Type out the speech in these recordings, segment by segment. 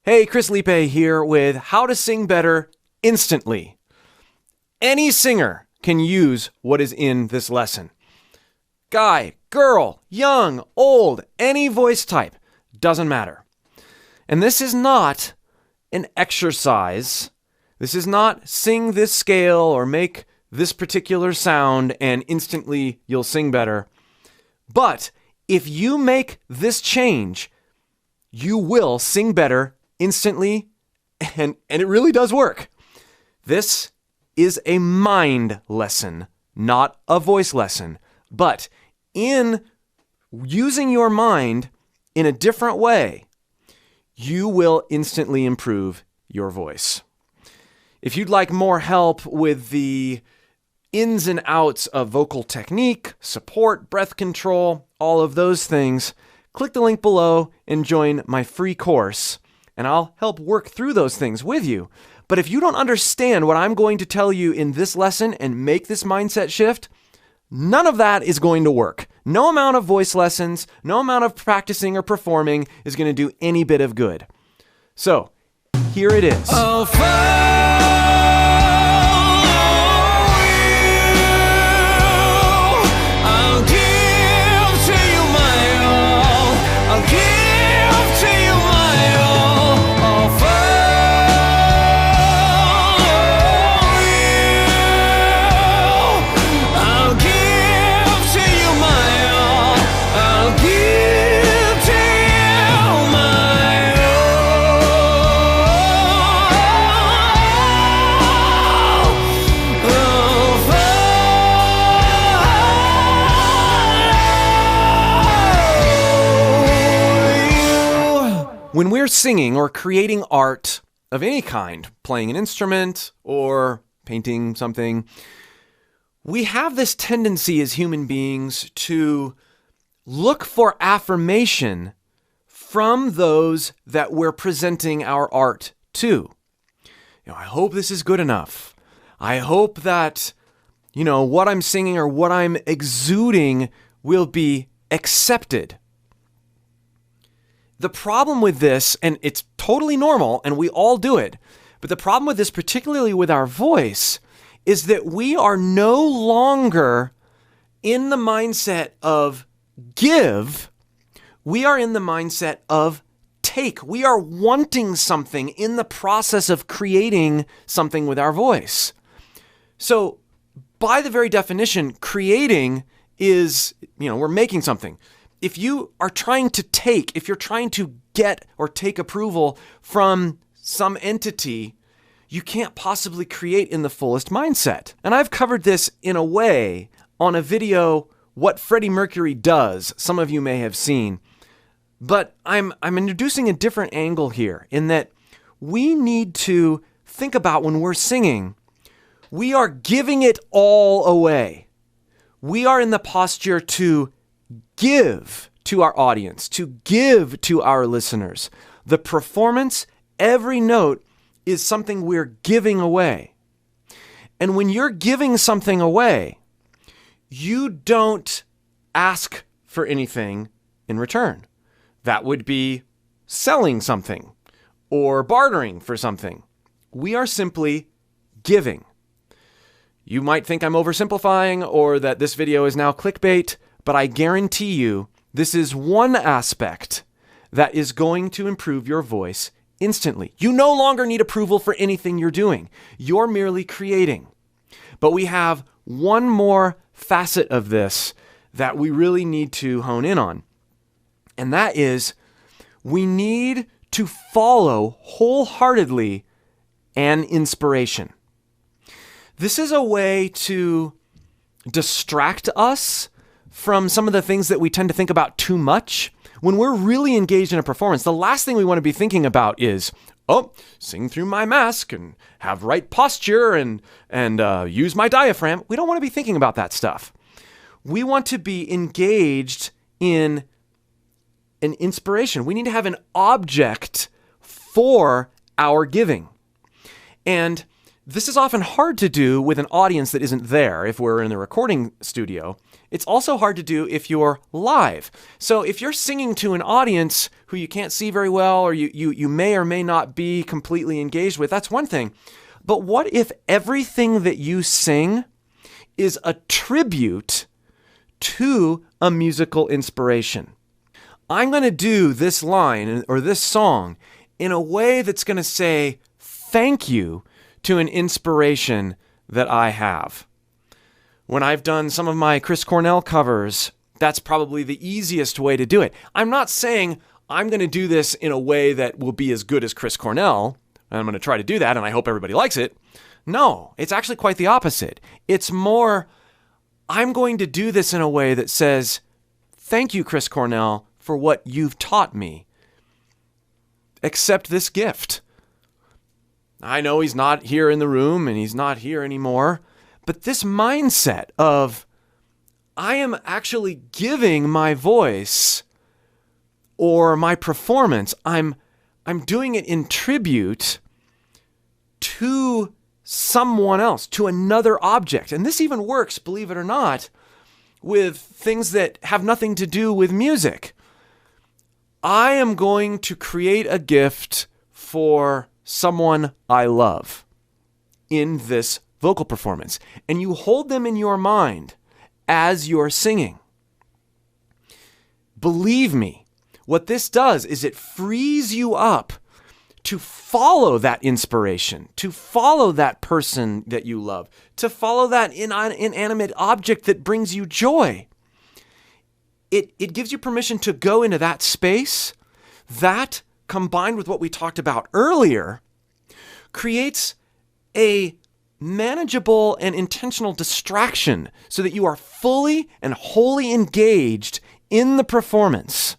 Hey, Chris Lipe here with How to Sing Better Instantly. Any singer can use what is in this lesson. Guy, girl, young, old, any voice type, doesn't matter. And this is not an exercise. This is not sing this scale or make this particular sound and instantly you'll sing better. But if you make this change, you will sing better instantly, and it really does work. This is a mind lesson, not a voice lesson. But in using your mind in a different way, you will instantly improve your voice. If you'd like more help with the ins and outs of vocal technique, support, breath control, all of those things, click the link below and join my free course, and I'll help work through those things with you. But if you don't understand what I'm going to tell you in this lesson and make this mindset shift, none of that is going to work. No amount of voice lessons, no amount of practicing or performing is going to do any bit of good. So, here it is. When we're singing or creating art of any kind, playing an instrument or painting something, we have this tendency as human beings to look for affirmation from those that we're presenting our art to. I hope this is good enough. I hope that, what I'm singing or what I'm exuding will be accepted. The problem with this, and it's totally normal, and we all do it, but the problem with this, particularly with our voice, is that we are no longer in the mindset of give. We are in the mindset of take. We are wanting something in the process of creating something with our voice. So, by the very definition, creating is, we're making something. If you are trying to take, if you're trying to get or take approval from some entity, you can't possibly create in the fullest mindset. And I've covered this in a way on a video, What Freddie Mercury Does. Some of you may have seen. But I'm introducing a different angle here in that we need to think about when we're singing, we are giving it all away. We are in the posture to give to our audience, to give to our listeners. The performance, every note, is something we're giving away. And when you're giving something away, you don't ask for anything in return. That would be selling something or bartering for something. We are simply giving. You might think I'm oversimplifying or that this video is now clickbait, but I guarantee you this is one aspect that is going to improve your voice instantly. You no longer need approval for anything you're doing. You're merely creating. But we have one more facet of this that we really need to hone in on. And that is we need to follow wholeheartedly an inspiration. This is a way to distract us from some of the things that we tend to think about too much. When we're really engaged in a performance, the last thing we want to be thinking about is, sing through my mask and have right posture and use my diaphragm. We don't want to be thinking about that stuff. We want to be engaged in an inspiration. We need to have an object for our giving. And This is often hard to do with an audience that isn't there if we're in the recording studio. It's also hard to do if you're live. So if you're singing to an audience who you can't see very well, or you may or may not be completely engaged with, that's one thing. But what if everything that you sing is a tribute to a musical inspiration? I'm going to do this line or this song in a way that's going to say thank you to an inspiration that I have. When I've done some of my Chris Cornell covers, that's probably the easiest way to do it. I'm not saying I'm going to do this in a way that will be as good as Chris Cornell, and I'm going to try to do that, and I hope everybody likes it. No, it's actually quite the opposite. It's more, I'm going to do this in a way that says, thank you, Chris Cornell, for what you've taught me. Accept this gift. I know he's not here in the room and he's not here anymore, but this mindset of I am actually giving my voice or my performance, I'm doing it in tribute to someone else, to another object. And this even works, believe it or not, with things that have nothing to do with music. I am going to create a gift for someone I love in this vocal performance, and you hold them in your mind as you're singing. Believe me, what this does is it frees you up to follow that inspiration, to follow that person that you love, to follow that inanimate object that brings you joy. It gives you permission to go into that space. That, combined with what we talked about earlier, creates a manageable and intentional distraction so that you are fully and wholly engaged in the performance.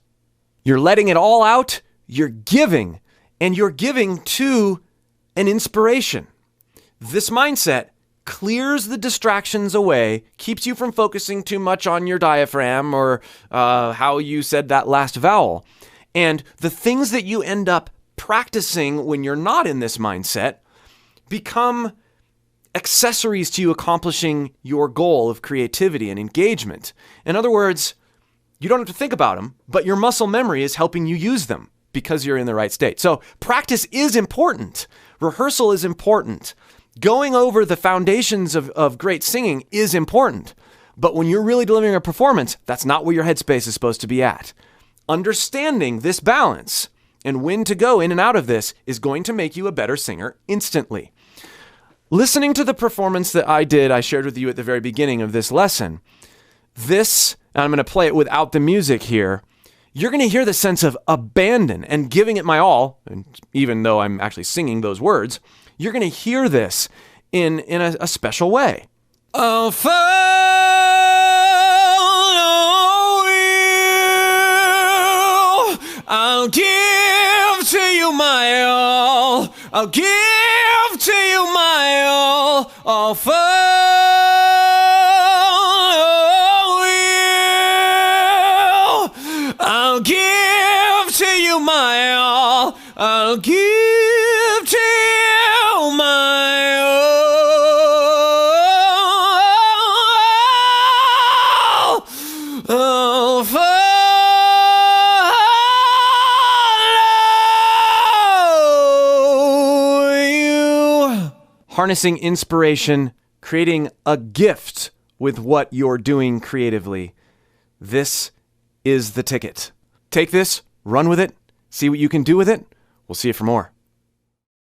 You're letting it all out, you're giving, and you're giving to an inspiration. This mindset clears the distractions away, keeps you from focusing too much on your diaphragm or how you said that last vowel. And the things that you end up practicing when you're not in this mindset become accessories to you accomplishing your goal of creativity and engagement. In other words, you don't have to think about them, but your muscle memory is helping you use them because you're in the right state. So practice is important. Rehearsal is important. Going over the foundations of great singing is important. But when you're really delivering a performance, that's not where your headspace is supposed to be at. Understanding this balance and when to go in and out of this is going to make you a better singer instantly. Listening to the performance that I shared with you at the very beginning of this lesson, and I'm going to play it without the music here, you're going to hear the sense of abandon and giving it my all, and even though I'm actually singing those words, you're going to hear this in a special way. I'll follow you. I'll give to you my all. I'll give to you my all. I'll follow you. I'll give to you my all. I'll give to you my all. I'll follow you. Harnessing inspiration, creating a gift with what you're doing creatively. This is the ticket. Take this, run with it, see what you can do with it. We'll see you for more.